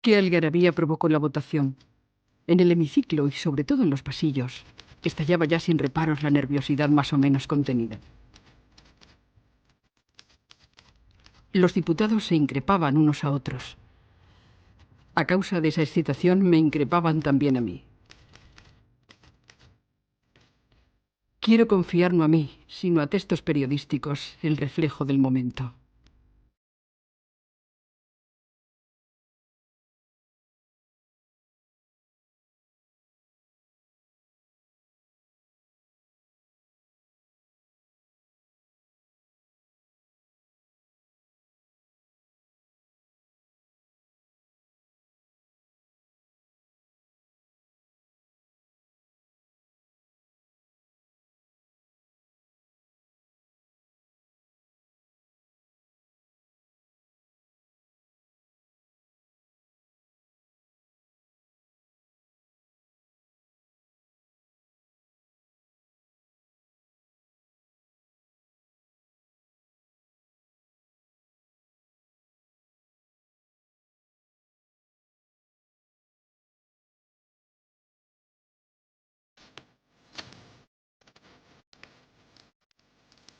¿Qué algarabía provocó la votación? En el hemiciclo y sobre todo en los pasillos, estallaba ya sin reparos la nerviosidad más o menos contenida. Los diputados se increpaban unos a otros. A causa de esa excitación me increpaban también a mí. Quiero confiar no a mí, sino a textos periodísticos, el reflejo del momento.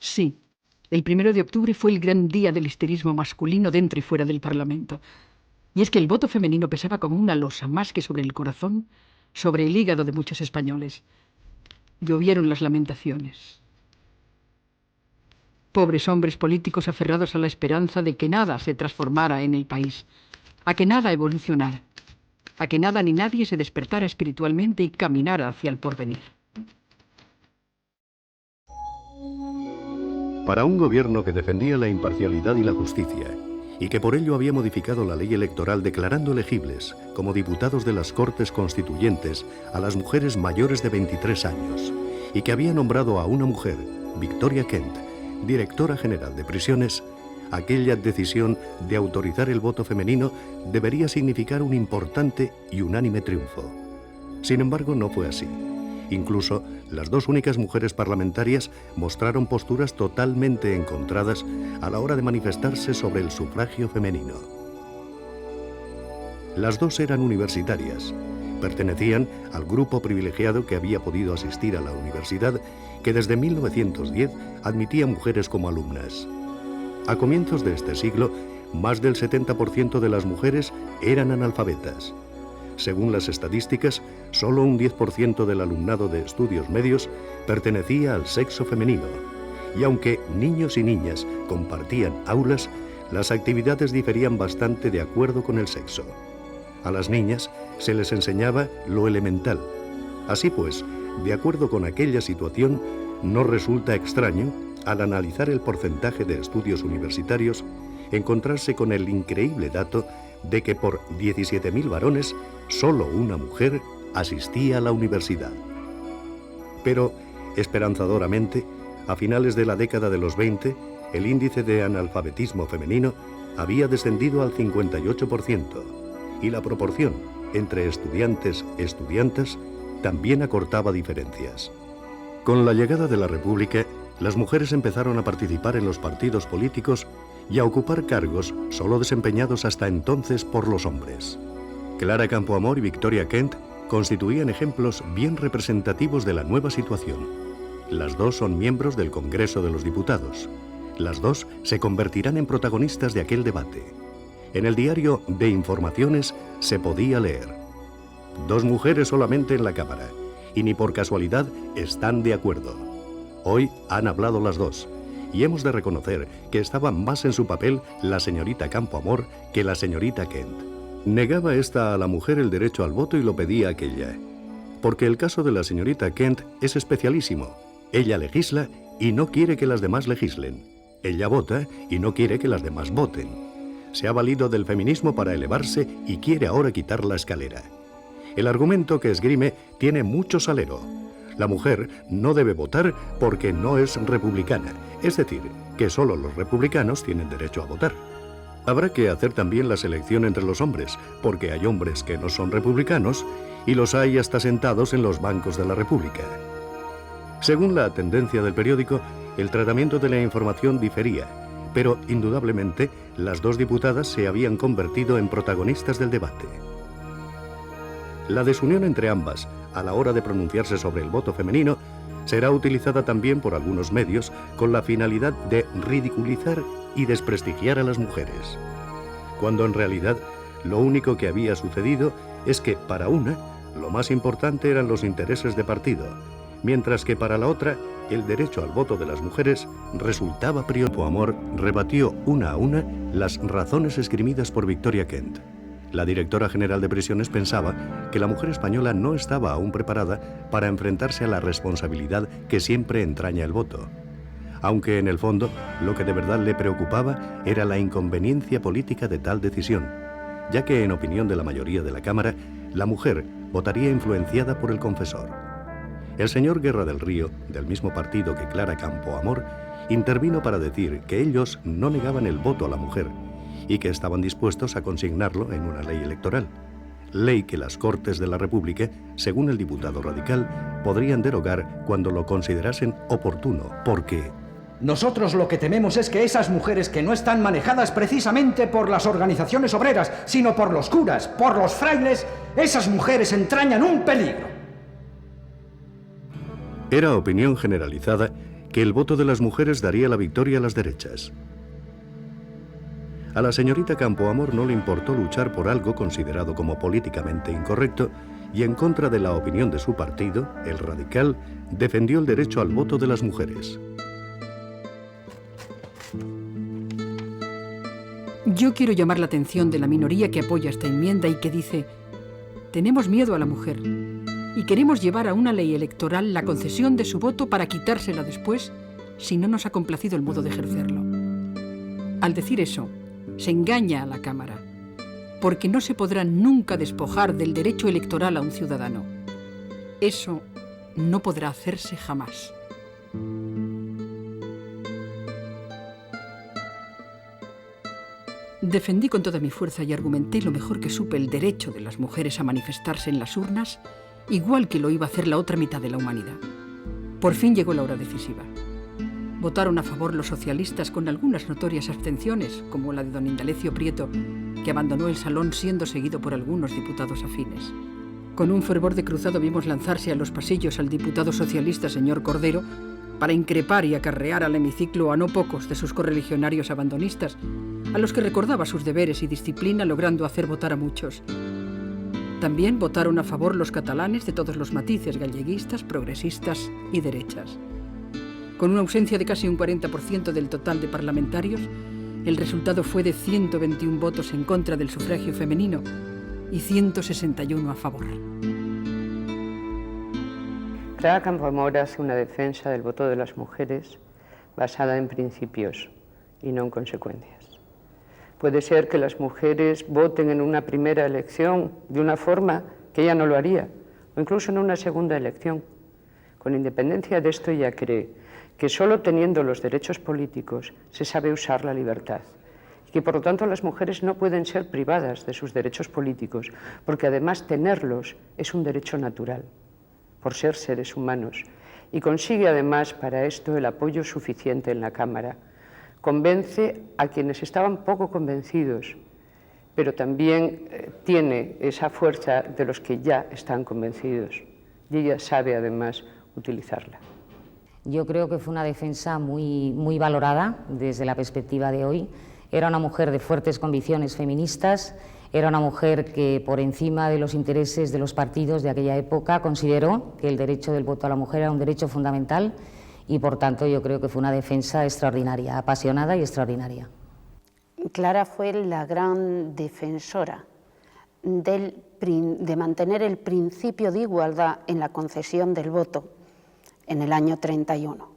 Sí, el 1 de octubre fue el gran día del histerismo masculino dentro y fuera del Parlamento. Y es que el voto femenino pesaba como una losa más que sobre el corazón, sobre el hígado de muchos españoles. Llovieron las lamentaciones. Pobres hombres políticos aferrados a la esperanza de que nada se transformara en el país, a que nada evolucionara, a que nada ni nadie se despertara espiritualmente y caminara hacia el porvenir. Para un gobierno que defendía la imparcialidad y la justicia, y que por ello había modificado la ley electoral declarando elegibles como diputados de las Cortes Constituyentes a las mujeres mayores de 23 años, y que había nombrado a una mujer, Victoria Kent, directora general de prisiones, aquella decisión de autorizar el voto femenino debería significar un importante y unánime triunfo. Sin embargo, no fue así. Incluso, las dos únicas mujeres parlamentarias mostraron posturas totalmente encontradas a la hora de manifestarse sobre el sufragio femenino. Las dos eran universitarias. Pertenecían al grupo privilegiado que había podido asistir a la universidad, que desde 1910 admitía mujeres como alumnas. A comienzos de este siglo, más del 70% de las mujeres eran analfabetas. Según las estadísticas, solo un 10% del alumnado de estudios medios pertenecía al sexo femenino, y aunque niños y niñas compartían aulas, las actividades diferían bastante de acuerdo con el sexo. A las niñas se les enseñaba lo elemental. Así pues, de acuerdo con aquella situación, no resulta extraño, al analizar el porcentaje de estudios universitarios, encontrarse con el increíble dato de que por 17.000 varones, solo una mujer asistía a la universidad. Pero, esperanzadoramente, a finales de la década de los 20, el índice de analfabetismo femenino había descendido al 58%, y la proporción entre estudiantes y estudiantas también acortaba diferencias. Con la llegada de la República, las mujeres empezaron a participar en los partidos políticos y a ocupar cargos solo desempeñados hasta entonces por los hombres. Clara Campoamor y Victoria Kent constituían ejemplos bien representativos de la nueva situación. Las dos son miembros del Congreso de los Diputados. Las dos se convertirán en protagonistas de aquel debate. En el diario de Informaciones se podía leer: dos mujeres solamente en la Cámara, y ni por casualidad están de acuerdo. Hoy han hablado las dos, y hemos de reconocer que estaba más en su papel la señorita Campoamor que la señorita Kent. Negaba esta a la mujer el derecho al voto y lo pedía aquella. Porque el caso de la señorita Kent es especialísimo. Ella legisla y no quiere que las demás legislen. Ella vota y no quiere que las demás voten. Se ha valido del feminismo para elevarse y quiere ahora quitar la escalera. El argumento que esgrime tiene mucho salero. La mujer no debe votar porque no es republicana, es decir, que solo los republicanos tienen derecho a votar. Habrá que hacer también la selección entre los hombres, porque hay hombres que no son republicanos y los hay hasta sentados en los bancos de la República. Según la tendencia del periódico, el tratamiento de la información difería, pero indudablemente las dos diputadas se habían convertido en protagonistas del debate. La desunión entre ambas a la hora de pronunciarse sobre el voto femenino será utilizada también por algunos medios con la finalidad de ridiculizar y desprestigiar a las mujeres, cuando en realidad lo único que había sucedido es que para una lo más importante eran los intereses de partido, mientras que para la otra el derecho al voto de las mujeres resultaba prioritario. Campoamor rebatió una a una las razones esgrimidas por Victoria Kent. La directora general de prisiones pensaba que la mujer española no estaba aún preparada para enfrentarse a la responsabilidad que siempre entraña el voto, aunque en el fondo lo que de verdad le preocupaba era la inconveniencia política de tal decisión, ya que en opinión de la mayoría de la Cámara, la mujer votaría influenciada por el confesor. El señor Guerra del Río, del mismo partido que Clara Campoamor, intervino para decir que ellos no negaban el voto a la mujer y que estaban dispuestos a consignarlo en una ley electoral, ley que las Cortes de la República, según el diputado radical, podrían derogar cuando lo considerasen oportuno, porque nosotros lo que tememos es que esas mujeres que no están manejadas precisamente por las organizaciones obreras, sino por los curas, por los frailes, esas mujeres entrañan un peligro. Era opinión generalizada que el voto de las mujeres daría la victoria a las derechas. A la señorita Campoamor no le importó luchar por algo considerado como políticamente incorrecto y en contra de la opinión de su partido, el radical, defendió el derecho al voto de las mujeres. Yo quiero llamar la atención de la minoría que apoya esta enmienda y que dice: tenemos miedo a la mujer y queremos llevar a una ley electoral la concesión de su voto para quitársela después si no nos ha complacido el modo de ejercerlo. Al decir eso, se engaña a la Cámara, porque no se podrá nunca despojar del derecho electoral a un ciudadano. Eso no podrá hacerse jamás. Defendí con toda mi fuerza y argumenté lo mejor que supe el derecho de las mujeres a manifestarse en las urnas, igual que lo iba a hacer la otra mitad de la humanidad. Por fin llegó la hora decisiva. Votaron a favor los socialistas con algunas notorias abstenciones, como la de don Indalecio Prieto, que abandonó el salón siendo seguido por algunos diputados afines. Con un fervor de cruzado vimos lanzarse a los pasillos al diputado socialista señor Cordero para increpar y acarrear al hemiciclo a no pocos de sus correligionarios abandonistas, a los que recordaba sus deberes y disciplina, logrando hacer votar a muchos. También votaron a favor los catalanes de todos los matices, galleguistas, progresistas y derechas. Con una ausencia de casi un 40% del total de parlamentarios, el resultado fue de 121 votos en contra del sufragio femenino y 161 a favor. Clara Campoamor hace una defensa del voto de las mujeres basada en principios y no en consecuencias. Puede ser que las mujeres voten en una primera elección de una forma que ella no lo haría, o incluso en una segunda elección. Con independencia de esto, ella cree que solo teniendo los derechos políticos se sabe usar la libertad y que por lo tanto las mujeres no pueden ser privadas de sus derechos políticos, porque además tenerlos es un derecho natural, por ser seres humanos, y consigue además para esto el apoyo suficiente en la Cámara. Convence a quienes estaban poco convencidos, pero también tiene esa fuerza de los que ya están convencidos, y ella sabe además utilizarla. Yo creo que fue una defensa muy valorada desde la perspectiva de hoy. Era una mujer de fuertes convicciones feministas, era una mujer que por encima de los intereses de los partidos de aquella época consideró que el derecho del voto a la mujer era un derecho fundamental y por tanto yo creo que fue una defensa extraordinaria, apasionada y extraordinaria. Clara fue la gran defensora de mantener el principio de igualdad en la concesión del voto en el año 31,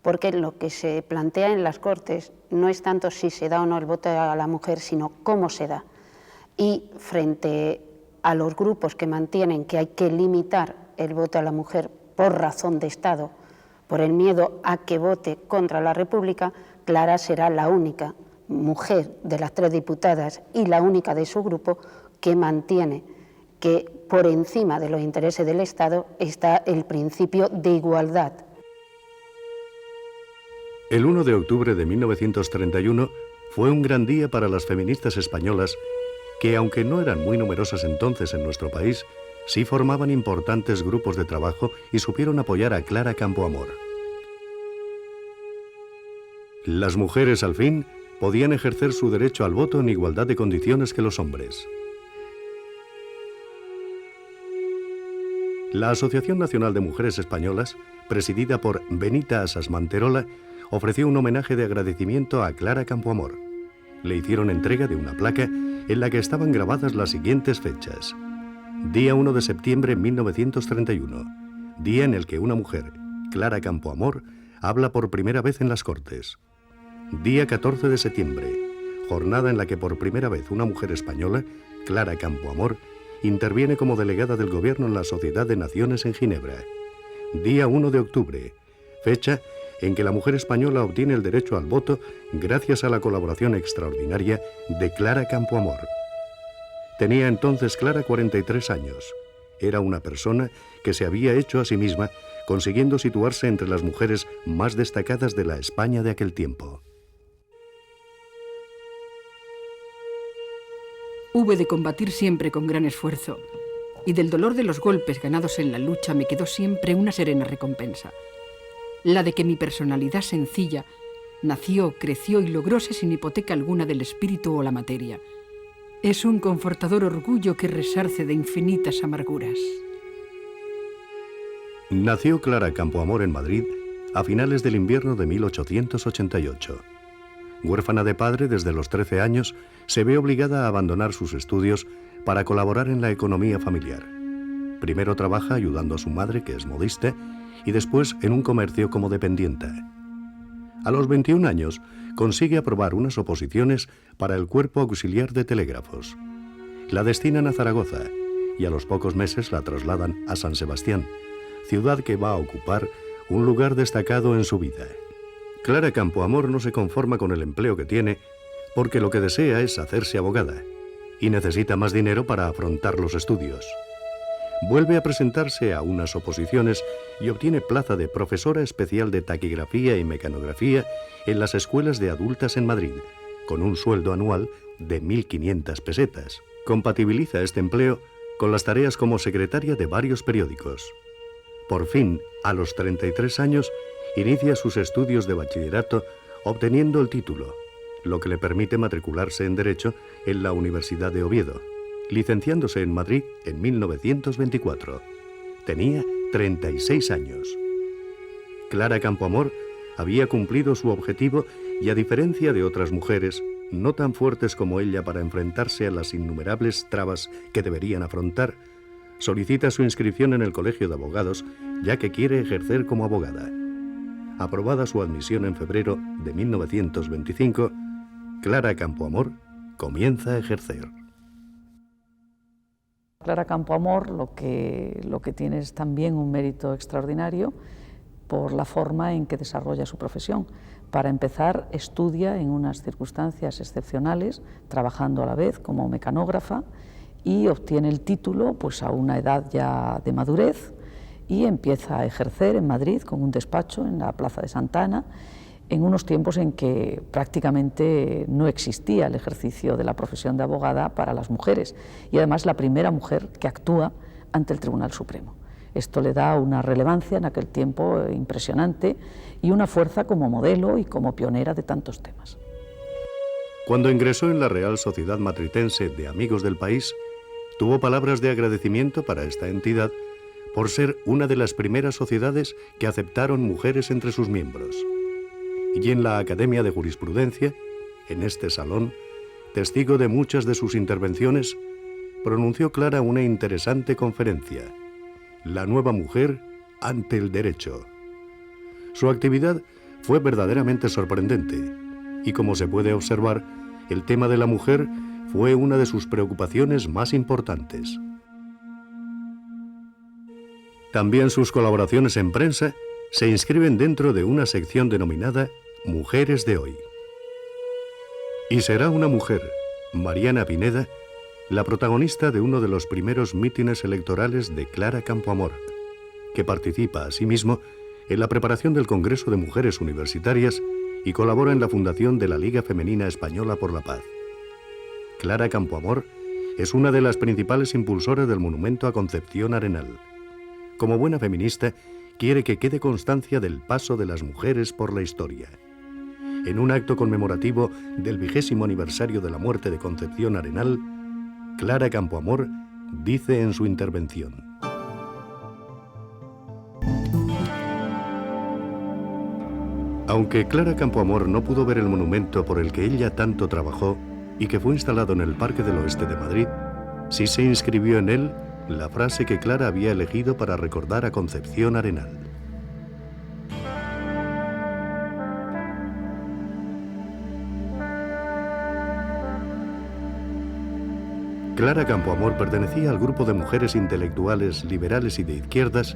porque lo que se plantea en las Cortes no es tanto si se da o no el voto a la mujer, sino cómo se da. Y frente a los grupos que mantienen que hay que limitar el voto a la mujer por razón de Estado, por el miedo a que vote contra la República, Clara será la única mujer de las 3 diputadas y la única de su grupo que mantiene que por encima de los intereses del Estado está el principio de igualdad. El 1 de octubre de 1931 fue un gran día para las feministas españolas que, aunque no eran muy numerosas entonces en nuestro país, sí formaban importantes grupos de trabajo y supieron apoyar a Clara Campoamor. Las mujeres, al fin, podían ejercer su derecho al voto en igualdad de condiciones que los hombres. La Asociación Nacional de Mujeres Españolas, presidida por Benita Asas Manterola, ofreció un homenaje de agradecimiento a Clara Campoamor. Le hicieron entrega de una placa en la que estaban grabadas las siguientes fechas. Día 1 de septiembre de 1931, día en el que una mujer, Clara Campoamor, habla por primera vez en las Cortes. Día 14 de septiembre, jornada en la que por primera vez una mujer española, Clara Campoamor, interviene como delegada del Gobierno en la Sociedad de Naciones en Ginebra. Día 1 de octubre, fecha en que la mujer española obtiene el derecho al voto gracias a la colaboración extraordinaria de Clara Campoamor. Tenía entonces Clara 43 años. Era una persona que se había hecho a sí misma, consiguiendo situarse entre las mujeres más destacadas de la España de aquel tiempo. Hube de combatir siempre con gran esfuerzo, y del dolor de los golpes ganados en la lucha me quedó siempre una serena recompensa, la de que mi personalidad sencilla nació, creció y logróse sin hipoteca alguna del espíritu o la materia. Es un confortador orgullo que resarce de infinitas amarguras. Nació Clara Campoamor en Madrid a finales del invierno de 1888. Huérfana de padre desde los 13 años, se ve obligada a abandonar sus estudios para colaborar en la economía familiar. Primero trabaja ayudando a su madre, que es modista, y después en un comercio como dependienta. A los 21 años consigue aprobar unas oposiciones para el Cuerpo Auxiliar de Telégrafos. La destinan a Zaragoza y a los pocos meses la trasladan a San Sebastián, ciudad que va a ocupar un lugar destacado en su vida. Clara Campoamor no se conforma con el empleo que tiene porque lo que desea es hacerse abogada y necesita más dinero para afrontar los estudios. Vuelve a presentarse a unas oposiciones y obtiene plaza de profesora especial de taquigrafía y mecanografía en las escuelas de adultas en Madrid, con un sueldo anual de 1.500 pesetas. Compatibiliza este empleo con las tareas como secretaria de varios periódicos. Por fin, a los 33 años, inicia sus estudios de bachillerato obteniendo el título, lo que le permite matricularse en Derecho en la Universidad de Oviedo, licenciándose en Madrid en 1924. Tenía 36 años. Clara Campoamor había cumplido su objetivo y, a diferencia de otras mujeres, no tan fuertes como ella para enfrentarse a las innumerables trabas que deberían afrontar, solicita su inscripción en el Colegio de Abogados, ya que quiere ejercer como abogada. Aprobada su admisión en febrero de 1925, Clara Campoamor comienza a ejercer. Clara Campoamor lo que tiene es también un mérito extraordinario por la forma en que desarrolla su profesión. Para empezar, estudia en unas circunstancias excepcionales, trabajando a la vez como mecanógrafa, y obtiene el título pues, a una edad ya de madurez, y empieza a ejercer en Madrid con un despacho en la Plaza de Santa Ana, en unos tiempos en que prácticamente no existía el ejercicio de la profesión de abogada para las mujeres, y además la primera mujer que actúa ante el Tribunal Supremo. Esto le da una relevancia en aquel tiempo impresionante y una fuerza como modelo y como pionera de tantos temas. Cuando ingresó en la Real Sociedad Matritense de Amigos del País, tuvo palabras de agradecimiento para esta entidad por ser una de las primeras sociedades que aceptaron mujeres entre sus miembros. Y en la Academia de Jurisprudencia, en este salón, testigo de muchas de sus intervenciones, pronunció Clara una interesante conferencia: La nueva mujer ante el derecho. Su actividad fue verdaderamente sorprendente y, como se puede observar, el tema de la mujer fue una de sus preocupaciones más importantes. También sus colaboraciones en prensa se inscriben dentro de una sección denominada Mujeres de Hoy. Y será una mujer, Mariana Pineda, la protagonista de uno de los primeros mítines electorales de Clara Campoamor, que participa asimismo en la preparación del Congreso de Mujeres Universitarias y colabora en la fundación de la Liga Femenina Española por la Paz. Clara Campoamor es una de las principales impulsoras del monumento a Concepción Arenal. Como buena feminista, quiere que quede constancia del paso de las mujeres por la historia. En un acto conmemorativo del 20º aniversario de la muerte de Concepción Arenal, Clara Campoamor dice en su intervención: aunque Clara Campoamor no pudo ver el monumento por el que ella tanto trabajó y que fue instalado en el Parque del Oeste de Madrid, sí se inscribió en él la frase que Clara había elegido para recordar a Concepción Arenal. Clara Campoamor pertenecía al grupo de mujeres intelectuales, liberales y de izquierdas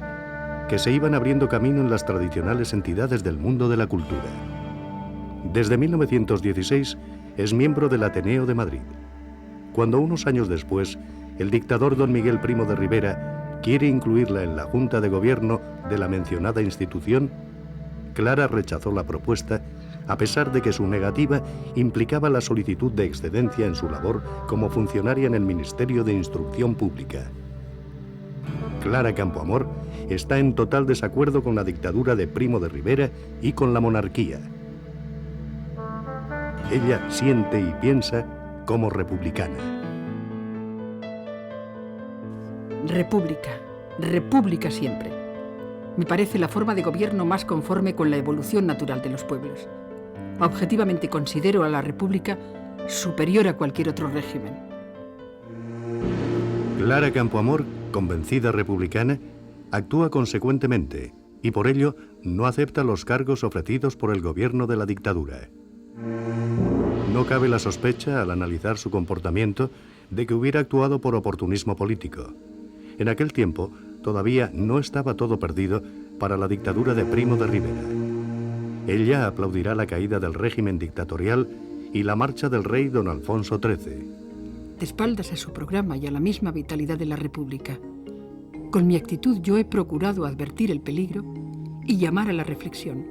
que se iban abriendo camino en las tradicionales entidades del mundo de la cultura. Desde 1916 es miembro del Ateneo de Madrid. Cuando unos años después el dictador don Miguel Primo de Rivera quiere incluirla en la Junta de Gobierno de la mencionada institución, Clara rechazó la propuesta, a pesar de que su negativa implicaba la solicitud de excedencia en su labor como funcionaria en el Ministerio de Instrucción Pública. Clara Campoamor está en total desacuerdo con la dictadura de Primo de Rivera y con la monarquía. Ella siente y piensa como republicana. República, república siempre. Me parece la forma de gobierno más conforme con la evolución natural de los pueblos. Objetivamente considero a la república superior a cualquier otro régimen. Clara Campoamor, convencida republicana, actúa consecuentemente y por ello no acepta los cargos ofrecidos por el gobierno de la dictadura. No cabe la sospecha, al analizar su comportamiento, de que hubiera actuado por oportunismo político. En aquel tiempo todavía no estaba todo perdido para la dictadura de Primo de Rivera. Ella aplaudirá la caída del régimen dictatorial y la marcha del rey don Alfonso XIII. De espaldas a su programa y a la misma vitalidad de la República. Con mi actitud yo he procurado advertir el peligro y llamar a la reflexión.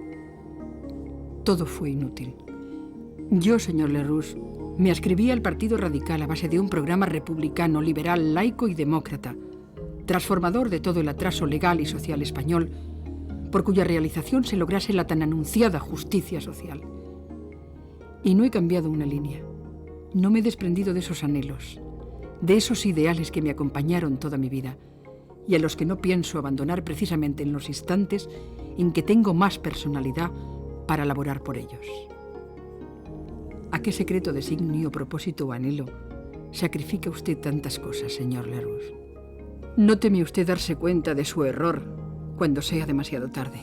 Todo fue inútil. Yo, señor Lerroux, me adscribí al Partido Radical a base de un programa republicano, liberal, laico y demócrata, transformador de todo el atraso legal y social español, por cuya realización se lograse la tan anunciada justicia social. Y no he cambiado una línea. No me he desprendido de esos anhelos, de esos ideales que me acompañaron toda mi vida y a los que no pienso abandonar precisamente en los instantes en que tengo más personalidad para laborar por ellos. ¿A qué secreto designio, propósito o anhelo sacrifica usted tantas cosas, señor Lerroux? No teme usted darse cuenta de su error cuando sea demasiado tarde.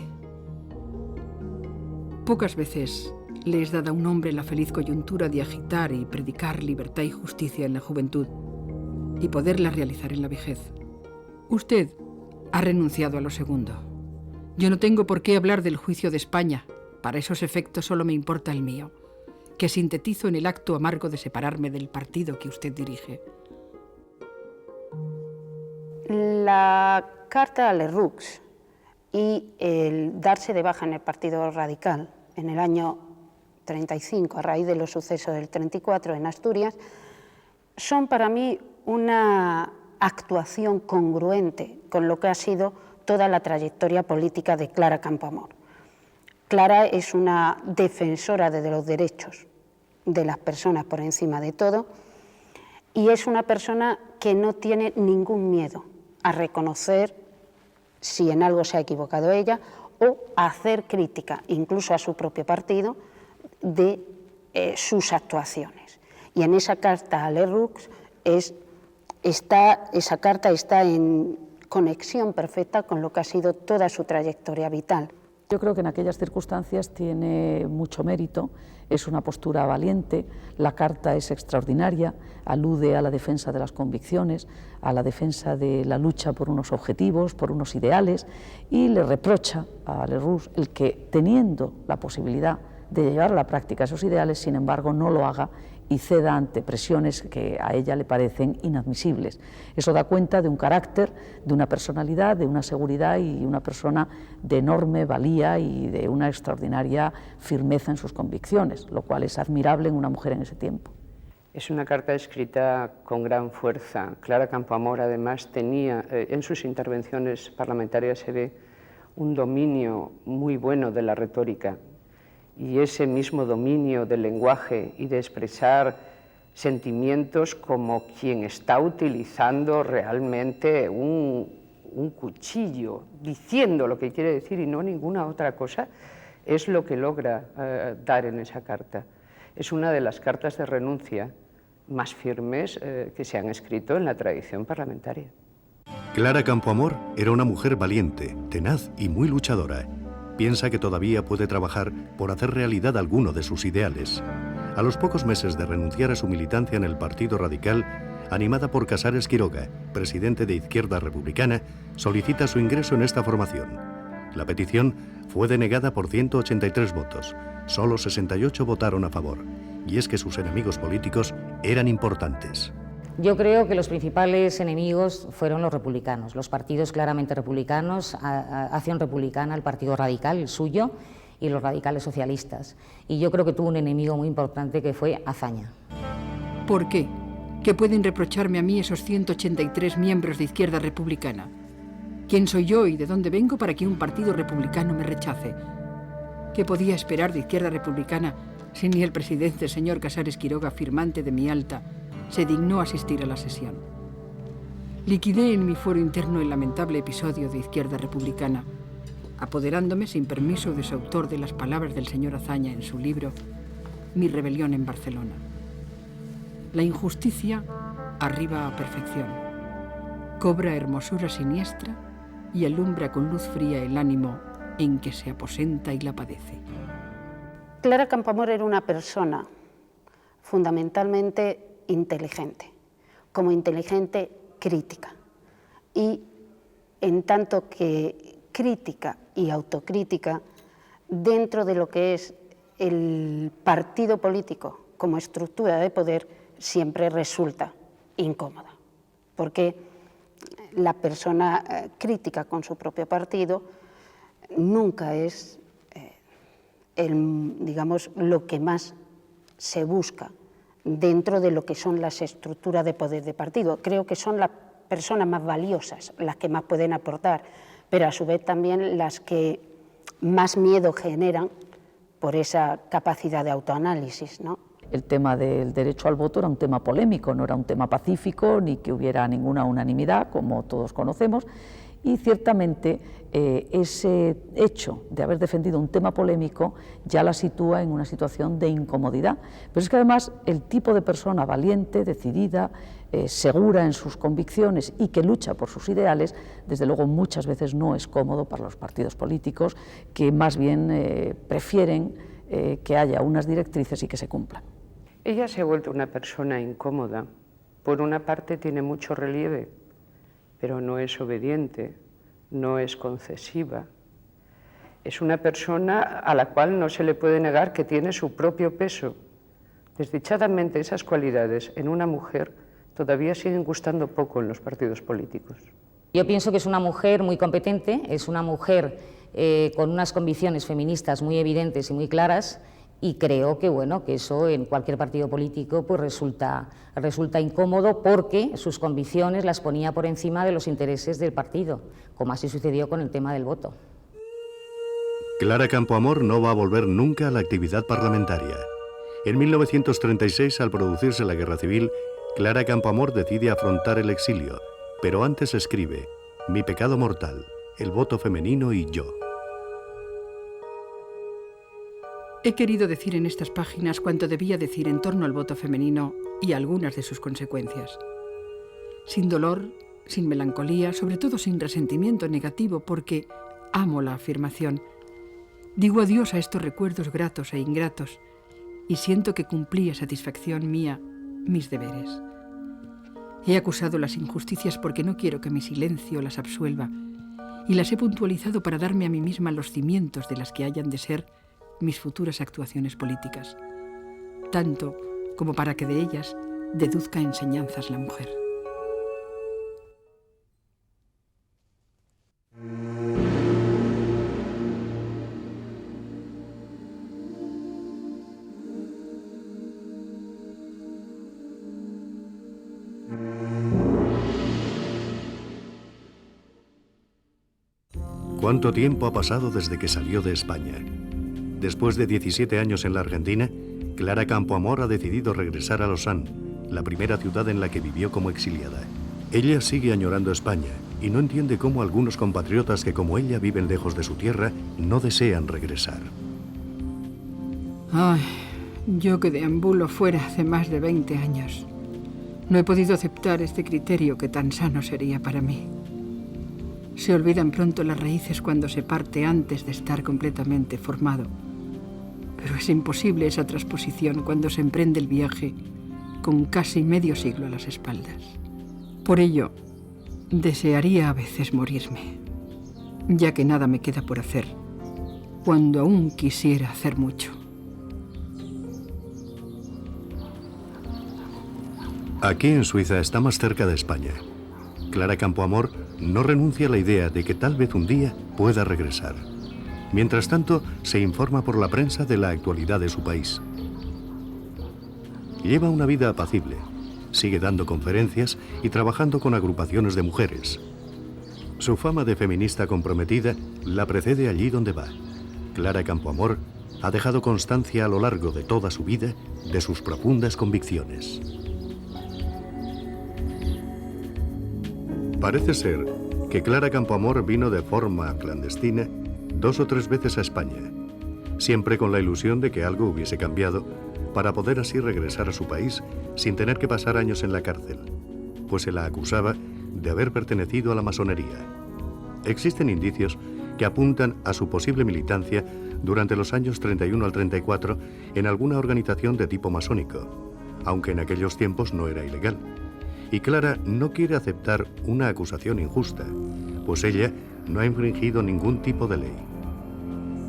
Pocas veces le es dada a un hombre la feliz coyuntura de agitar y predicar libertad y justicia en la juventud y poderla realizar en la vejez. Usted ha renunciado a lo segundo. Yo no tengo por qué hablar del juicio de España. Para esos efectos solo me importa el mío, que sintetizo en el acto amargo de separarme del partido que usted dirige. La carta a Lerroux y el darse de baja en el Partido Radical en el año 35, a raíz de los sucesos del 34 en Asturias, son para mí una actuación congruente con lo que ha sido toda la trayectoria política de Clara Campoamor. Clara es una defensora de los derechos de las personas por encima de todo y es una persona que no tiene ningún miedo a reconocer si en algo se ha equivocado ella o a hacer crítica, incluso a su propio partido, de sus actuaciones. Y en esa carta a Lerroux esa carta está en conexión perfecta con lo que ha sido toda su trayectoria vital. Yo creo que en aquellas circunstancias tiene mucho mérito, es una postura valiente, la carta es extraordinaria, alude a la defensa de las convicciones, a la defensa de la lucha por unos objetivos, por unos ideales, y le reprocha a Lerroux el que, teniendo la posibilidad de llevar a la práctica esos ideales, sin embargo no lo haga y ceda ante presiones que a ella le parecen inadmisibles. Eso da cuenta de un carácter, de una personalidad, de una seguridad y una persona de enorme valía y de una extraordinaria firmeza en sus convicciones, lo cual es admirable en una mujer en ese tiempo. Es una carta escrita con gran fuerza. Clara Campoamor, además, tenía, en sus intervenciones parlamentarias se ve un dominio muy bueno de la retórica, y ese mismo dominio del lenguaje y de expresar sentimientos como quien está utilizando realmente un cuchillo, diciendo lo que quiere decir y no ninguna otra cosa, es lo que logra dar en esa carta. Es una de las cartas de renuncia más firmes que se han escrito en la tradición parlamentaria. Clara Campoamor era una mujer valiente, tenaz y muy luchadora. Piensa que todavía puede trabajar por hacer realidad alguno de sus ideales. A los pocos meses de renunciar a su militancia en el Partido Radical, animada por Casares Quiroga, presidente de Izquierda Republicana, solicita su ingreso en esta formación. La petición fue denegada por 183 votos. Solo 68 votaron a favor. Y es que sus enemigos políticos eran importantes. Yo creo que los principales enemigos fueron los republicanos, los partidos claramente republicanos, Acción Republicana, el Partido Radical, el suyo, y los radicales socialistas. Y yo creo que tuvo un enemigo muy importante que fue Azaña. ¿Por qué? ¿Qué pueden reprocharme a mí esos 183 miembros de Izquierda Republicana? ¿Quién soy yo y de dónde vengo para que un partido republicano me rechace? ¿Qué podía esperar de Izquierda Republicana si ni el presidente, señor Casares Quiroga, firmante de mi alta, se dignó asistir a la sesión? Liquidé en mi fuero interno el lamentable episodio de Izquierda Republicana, apoderándome sin permiso de su autor de las palabras del señor Azaña en su libro Mi rebelión en Barcelona. La injusticia arriba a perfección, cobra hermosura siniestra y alumbra con luz fría el ánimo en que se aposenta y la padece. Clara Campoamor era una persona fundamentalmente inteligente, como inteligente crítica, y en tanto que crítica y autocrítica dentro de lo que es el partido político como estructura de poder siempre resulta incómoda, porque la persona crítica con su propio partido nunca es digamos, lo que más se busca dentro de lo que son las estructuras de poder de partido. Creo que son las personas más valiosas, las que más pueden aportar, pero a su vez también las que más miedo generan por esa capacidad de autoanálisis, ¿no? El tema del derecho al voto era un tema polémico, no era un tema pacífico ni que hubiera ninguna unanimidad, como todos conocemos, y ciertamente ese hecho de haber defendido un tema polémico ya la sitúa en una situación de incomodidad. Pero es que además el tipo de persona valiente, decidida, segura en sus convicciones y que lucha por sus ideales, desde luego muchas veces no es cómodo para los partidos políticos, que más bien prefieren que haya unas directrices y que se cumplan. Ella se ha vuelto una persona incómoda. Por una parte tiene mucho relieve, pero no es obediente, no es concesiva. Es una persona a la cual no se le puede negar que tiene su propio peso. Desdichadamente esas cualidades en una mujer todavía siguen gustando poco en los partidos políticos. Yo pienso que es una mujer muy competente, es una mujer con unas convicciones feministas muy evidentes y muy claras, y creo que, bueno, que eso en cualquier partido político pues resulta incómodo, porque sus convicciones las ponía por encima de los intereses del partido, como así sucedió con el tema del voto. Clara Campoamor no va a volver nunca a la actividad parlamentaria. En 1936, al producirse la Guerra Civil, Clara Campoamor decide afrontar el exilio, pero antes escribe Mi pecado mortal, el voto femenino y yo. He querido decir en estas páginas cuanto debía decir en torno al voto femenino y algunas de sus consecuencias. Sin dolor, sin melancolía, sobre todo sin resentimiento negativo, porque amo la afirmación. Digo adiós a estos recuerdos gratos e ingratos y siento que cumplí a satisfacción mía mis deberes. He acusado las injusticias porque no quiero que mi silencio las absuelva, y las he puntualizado para darme a mí misma los cimientos de las que hayan de ser mis futuras actuaciones políticas. Tanto como para que de ellas deduzca enseñanzas la mujer. ¿Cuánto tiempo ha pasado desde que salió de España? Después de 17 años en la Argentina, Clara Campoamor ha decidido regresar a Lausanne, la primera ciudad en la que vivió como exiliada. Ella sigue añorando España y no entiende cómo algunos compatriotas que como ella viven lejos de su tierra no desean regresar. Ay, yo que deambulo fuera hace más de 20 años. No he podido aceptar este criterio que tan sano sería para mí. Se olvidan pronto las raíces cuando se parte antes de estar completamente formado. Pero es imposible esa transposición cuando se emprende el viaje con casi medio siglo a las espaldas. Por ello, desearía a veces morirme, ya que nada me queda por hacer, cuando aún quisiera hacer mucho. Aquí en Suiza está más cerca de España. Clara Campoamor no renuncia a la idea de que tal vez un día pueda regresar. Mientras tanto, se informa por la prensa de la actualidad de su país. Lleva una vida apacible. Sigue dando conferencias y trabajando con agrupaciones de mujeres. Su fama de feminista comprometida la precede allí donde va. Clara Campoamor ha dejado constancia a lo largo de toda su vida de sus profundas convicciones. Parece ser que Clara Campoamor vino de forma clandestina 2 o 3 veces a España, siempre con la ilusión de que algo hubiese cambiado para poder así regresar a su país sin tener que pasar años en la cárcel, pues se la acusaba de haber pertenecido a la masonería. Existen indicios que apuntan a su posible militancia durante los años 31 al 34 en alguna organización de tipo masónico, aunque en aquellos tiempos no era ilegal. Y Clara no quiere aceptar una acusación injusta, pues ella no ha infringido ningún tipo de ley.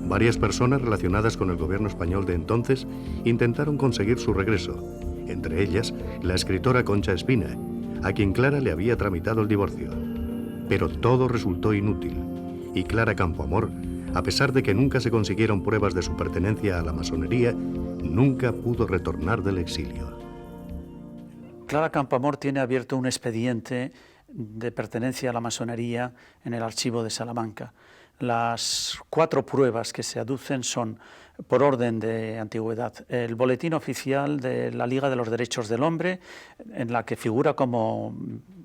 Varias personas relacionadas con el gobierno español de entonces intentaron conseguir su regreso, entre ellas la escritora Concha Espina, a quien Clara le había tramitado el divorcio. Pero todo resultó inútil, y Clara Campoamor, a pesar de que nunca se consiguieron pruebas de su pertenencia a la masonería, nunca pudo retornar del exilio. Clara Campoamor tiene abierto un expediente de pertenencia a la masonería en el archivo de Salamanca. Las 4 pruebas que se aducen son por orden de antigüedad. El boletín oficial de la Liga de los Derechos del Hombre, en la que figura como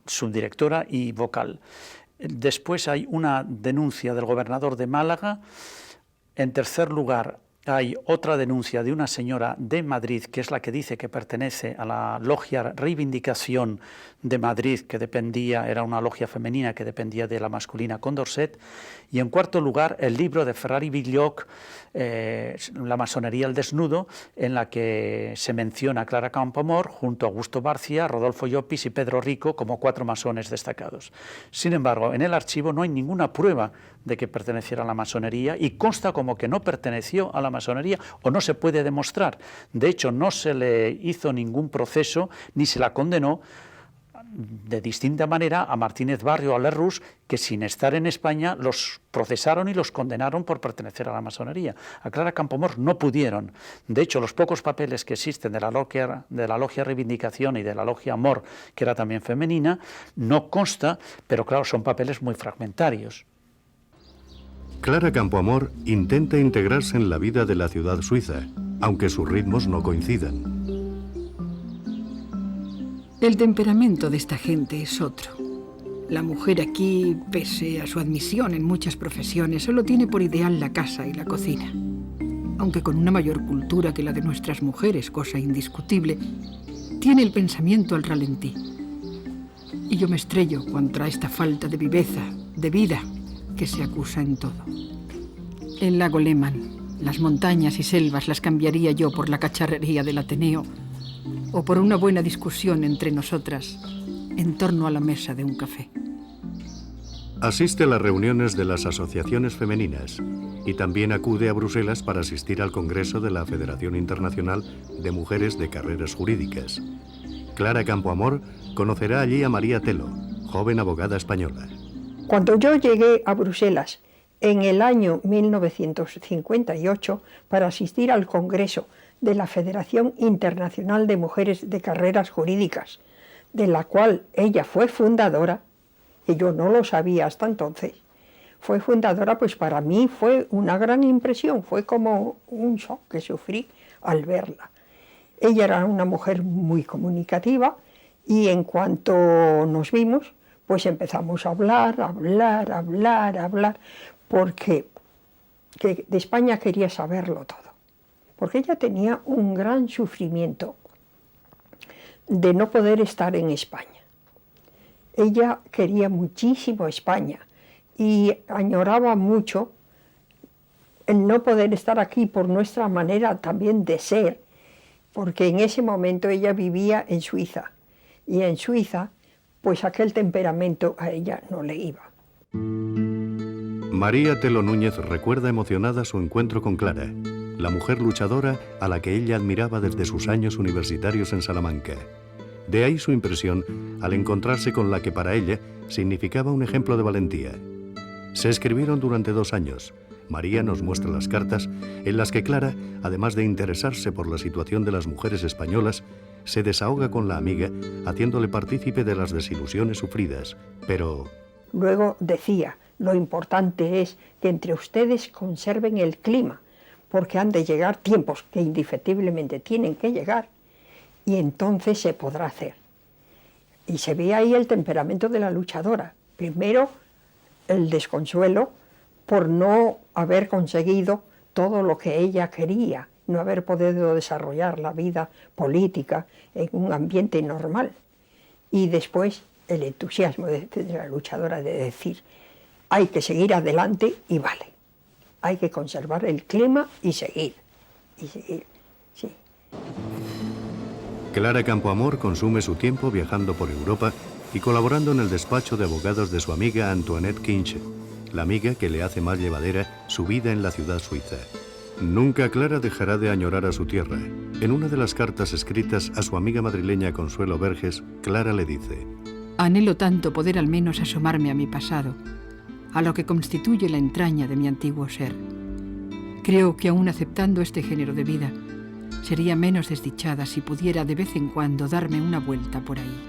subdirectora y vocal. Después hay una denuncia del gobernador de Málaga. En tercer lugar, hay otra denuncia de una señora de Madrid, que es la que dice que pertenece a la logia Reivindicación de Madrid, que dependía, era una logia femenina que dependía de la masculina Condorcet. Y en cuarto lugar, el libro de Ferrari Villoc, La masonería al desnudo, en la que se menciona a Clara Campoamor junto a Augusto Barcia, Rodolfo Llopis y Pedro Rico como 4 masones destacados. Sin embargo, en el archivo no hay ninguna prueba de que perteneciera a la masonería y consta como que no perteneció a la masonería o no se puede demostrar. De hecho, no se le hizo ningún proceso ni se la condenó de distinta manera a Martínez Barrio o a Lerroux, que sin estar en España los procesaron y los condenaron por pertenecer a la masonería. A Clara Campoamor no pudieron. De hecho, los pocos papeles que existen de la logia Reivindicación y de la logia Amor, que era también femenina, no consta, pero claro, son papeles muy fragmentarios. Clara Campoamor intenta integrarse en la vida de la ciudad suiza, aunque sus ritmos no coincidan. El temperamento de esta gente es otro. La mujer aquí, pese a su admisión en muchas profesiones, solo tiene por ideal la casa y la cocina. Aunque con una mayor cultura que la de nuestras mujeres, cosa indiscutible, tiene el pensamiento al ralentí. Y yo me estrello contra esta falta de viveza, de vida, que se acusa en todo. El lago Lehmann, las montañas y selvas las cambiaría yo por la cacharrería del Ateneo o por una buena discusión entre nosotras en torno a la mesa de un café. Asiste a las reuniones de las asociaciones femeninas y también acude a Bruselas para asistir al Congreso de la Federación Internacional de Mujeres de Carreras Jurídicas. Clara Campoamor conocerá allí a María Telo, joven abogada española. Cuando yo llegué a Bruselas en el año 1958 para asistir al Congreso de la Federación Internacional de Mujeres de Carreras Jurídicas, de la cual ella fue fundadora, que yo no lo sabía hasta entonces, fue fundadora, pues para mí fue una gran impresión, fue como un shock que sufrí al verla. Ella era una mujer muy comunicativa y en cuanto nos vimos, pues empezamos a hablar, porque de España quería saberlo todo, porque ella tenía un gran sufrimiento de no poder estar en España. Ella quería muchísimo España y añoraba mucho el no poder estar aquí por nuestra manera también de ser, porque en ese momento ella vivía en Suiza, y en Suiza, pues aquel temperamento a ella no le iba. María Telo Núñez recuerda emocionada su encuentro con Clara, la mujer luchadora a la que ella admiraba desde sus años universitarios en Salamanca. De ahí su impresión al encontrarse con la que para ella significaba un ejemplo de valentía. Se escribieron durante 2 años. María nos muestra las cartas en las que Clara, además de interesarse por la situación de las mujeres españolas, se desahoga con la amiga, haciéndole partícipe de las desilusiones sufridas. Pero luego decía, lo importante es que entre ustedes conserven el clima, porque han de llegar tiempos que indefectiblemente tienen que llegar, y entonces se podrá hacer. Y se ve ahí el temperamento de la luchadora. Primero, el desconsuelo por no haber conseguido todo lo que ella quería, no haber podido desarrollar la vida política en un ambiente normal. Y después, el entusiasmo de la luchadora de decir, hay que seguir adelante y vale. Hay que conservar el clima y seguir, sí. Clara Campoamor consume su tiempo viajando por Europa y colaborando en el despacho de abogados de su amiga Antoinette Kinch, la amiga que le hace más llevadera su vida en la ciudad suiza. Nunca Clara dejará de añorar a su tierra. En una de las cartas escritas a su amiga madrileña Consuelo Verges, Clara le dice: anhelo tanto poder al menos asomarme a mi pasado, a lo que constituye la entraña de mi antiguo ser. Creo que aún aceptando este género de vida, sería menos desdichada si pudiera de vez en cuando darme una vuelta por ahí.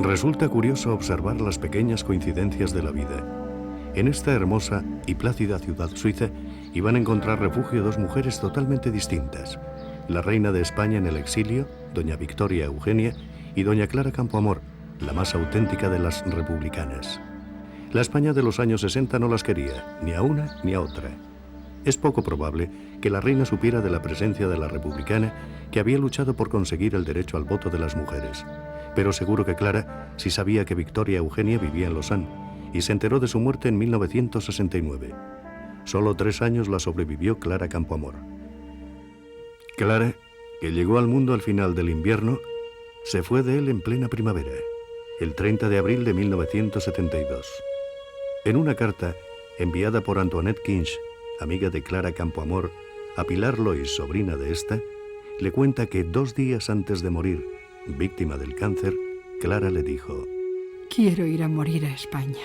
Resulta curioso observar las pequeñas coincidencias de la vida. En esta hermosa y plácida ciudad suiza iban a encontrar refugio 2 mujeres totalmente distintas: la reina de España en el exilio, doña Victoria Eugenia, y doña Clara Campoamor, la más auténtica de las republicanas. La España de los años 60 no las quería, ni a una ni a otra. Es poco probable que la reina supiera de la presencia de la republicana que había luchado por conseguir el derecho al voto de las mujeres, pero seguro que Clara sí sabía que Victoria Eugenia vivía en Lausanne y se enteró de su muerte en 1969. Solo 3 años la sobrevivió Clara Campoamor. Clara, que llegó al mundo al final del invierno, se fue de él en plena primavera, el 30 de abril de 1972. En una carta enviada por Antoinette Kinch, amiga de Clara Campoamor, a Pilar Lois, sobrina de esta, le cuenta que 2 días antes de morir, víctima del cáncer, Clara le dijo: quiero ir a morir a España.